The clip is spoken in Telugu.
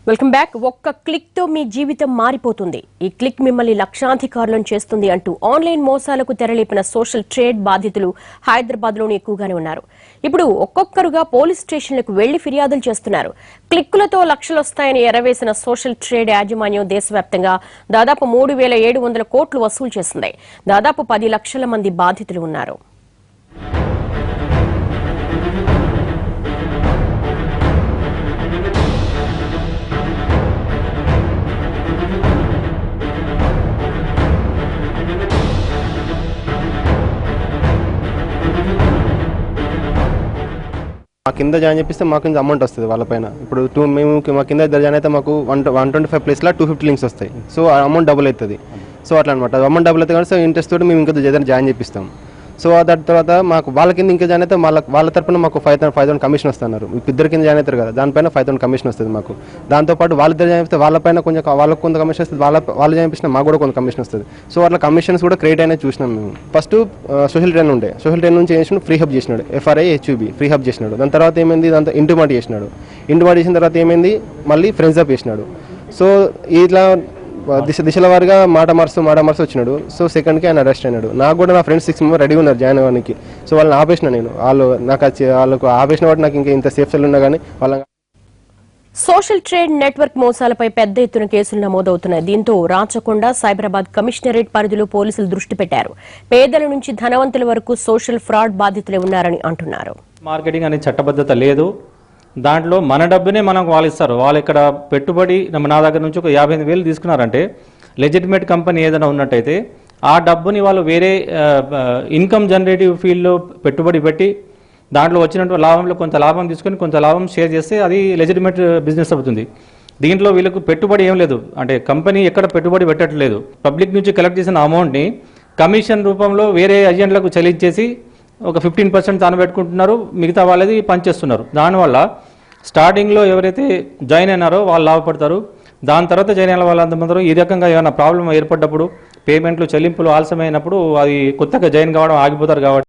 Welcome back. ఒక్క క్లిక్ తో మీ జీవితం మారిపోతుంది. ఈ క్లిక్ మిమ్మల్ని లక్షాధికారులను చేస్తుంది అంటూ ఆన్లైన్ మోసాలకు తెరలేపిన సోషల్ ట్రేడ్ బాధితులు హైదరాబాద్ లోనే ఎక్కువగానే ఉన్నారు. ఇప్పుడు ఒక్కొక్కరుగా పోలీస్ స్టేషన్లకు వెళ్లి ఫిర్యాదులు చేస్తున్నారు. క్లిక్కులతో లక్షలు వస్తాయని ఎరవేసిన సోషల్ ట్రేడ్ యాజమాన్యం దేశవ్యాప్తంగా దాదాపు 3,700 కోట్లు వసూలు చేసింది. దాదాపు 10 లక్షల మంది బాధితులు ఉన్నారు. మా కింద జాయిన్ చేపిస్తే మాకు ఇంత అమౌంట్ వస్తుంది వాళ్ళపైన. ఇప్పుడు మేము మా కింద జాయిన్ అయితే మాకు 125 ప్లేస్లో 250 లింక్స్ వస్తాయి. సో ఆ అమౌంట్ డబుల్ అవుతుంది. సో అట్లా అనమాట. అమౌంట్ డబుల్ అవుతుంది కాబట్టి సో ఇంట్రెస్ట్ తోటి మేము ఇంకా జాయిన్ చేపిస్తాం. సో దాని తర్వాత మాకు వాళ్ళ కింద ఇంకా జాయిన్ అయితే వాళ్ళ తరపున మాకు 5,000 కమిషన్ వస్తున్నారు. ఇద్దరు కింద జాయిన్ అవుతారు కదా, దానిపైన 5,000 కమిషన్ వస్తుంది మాకు. దాంతోపాటు వాళ్ళిద్దరు జాయిన్ అయితే వాళ్ళపైన వాళ్ళకు కొంత కమిషన్ వస్తుంది, వాళ్ళు జాయిన్ చేసిన మాకు కూడా కొంత కమిషన్ వస్తుంది. సో అట్లా కమిషన్స్ కూడా క్రియేట్ అయినా చూసినాం మేము. ఫస్ట్ సోషల్ ట్రైన్ ఉండే, సోషల్ ట్రైన్ నుంచి చేసినాడు ఫ్రీ హబ్ చేసినాడు, FRI HUB ఫ్రీ హబ్ చేసినాడు. దాని తర్వాత ఏమైంది, దాంతో ఇంటిమాట్ చేసినాడు. ఇంటిమాట్ చేసిన తర్వాత ఏమైంది, మళ్ళీ ఫ్రెండ్స్ అప్ చేసినాడు. సో ఇట్లా దిశల వారిగా మాట మార్చు వచ్చినాడు. సో సెకండ్కి ఆయన అరెస్ట్ అయినాడు. నాకు కూడా నా ఫ్రెండ్స్ 6 మెంబర్ రెడీ ఉన్నారు జాయిన్ అవ్వడానికి. సో వాళ్ళని ఆపేసిన నేను. వాళ్ళకు ఆపేసిన వాటి నాకు ఇంకా ఇంత సేఫ్ సెల్ ఉన్నా కానీ వాళ్ళ సోషల్ ట్రేడ్ నెట్వర్క్ మోసాలపై పెద్ద ఎత్తున కేసులు నమోదవుతున్నాయి. దీంతో రాచకొండ, సైబరాబాద్ కమిషనరేట్ పరిధిలో పోలీసులు దృష్టి పెట్టారు. పేదల నుంచి ధనవంతుల వరకు సోషల్ ఫ్రాడ్ బాధితులే ఉన్నారని అంటున్నారు. మార్కెటింగ్ అనే చట్టబద్ధత లేదు. దాంట్లో మన డబ్బునే మనకు వాళ్ళు ఇస్తారు. వాళ్ళు ఇక్కడ పెట్టుబడి నా దగ్గర నుంచి ఒక 58,000 తీసుకున్నారంటే లెజిటిమేట్ కంపెనీ ఏదైనా ఉన్నట్టయితే ఆ డబ్బుని వాళ్ళు వేరే ఇన్కమ్ జనరేటివ్ ఫీల్డ్లో పెట్టుబడి పెట్టి దాంట్లో వచ్చినటువంటి లాభంలో కొంత లాభం తీసుకొని కొంత లాభం షేర్ చేస్తే అది లెజిటిమేట్ బిజినెస్ అవుతుంది. దీంట్లో వీళ్ళకు పెట్టుబడి ఏం లేదు, అంటే కంపెనీ ఎక్కడ పెట్టుబడి పెట్టట్లేదు. పబ్లిక్ నుంచి కలెక్ట్ చేసిన అమౌంట్ని కమిషన్ రూపంలో వేరే ఏజెంట్లకు చెల్లించేసి ఒక 15% తాను పెట్టుకుంటున్నారు, మిగతా వాళ్ళది పనిచేస్తున్నారు. దానివల్ల స్టార్టింగ్లో ఎవరైతే జాయిన్ అయినారో వాళ్ళు లాభపడతారు. దాని తర్వాత జాయిన్ అయిన వాళ్ళందరూ ఈ రకంగా ఏమైనా ప్రాబ్లం ఏర్పడ్డప్పుడు పేమెంట్లు చెల్లింపులు ఆలస్యమైనప్పుడు అది కొత్తగా జాయిన్ కావడం ఆగిపోతారు కాబట్టి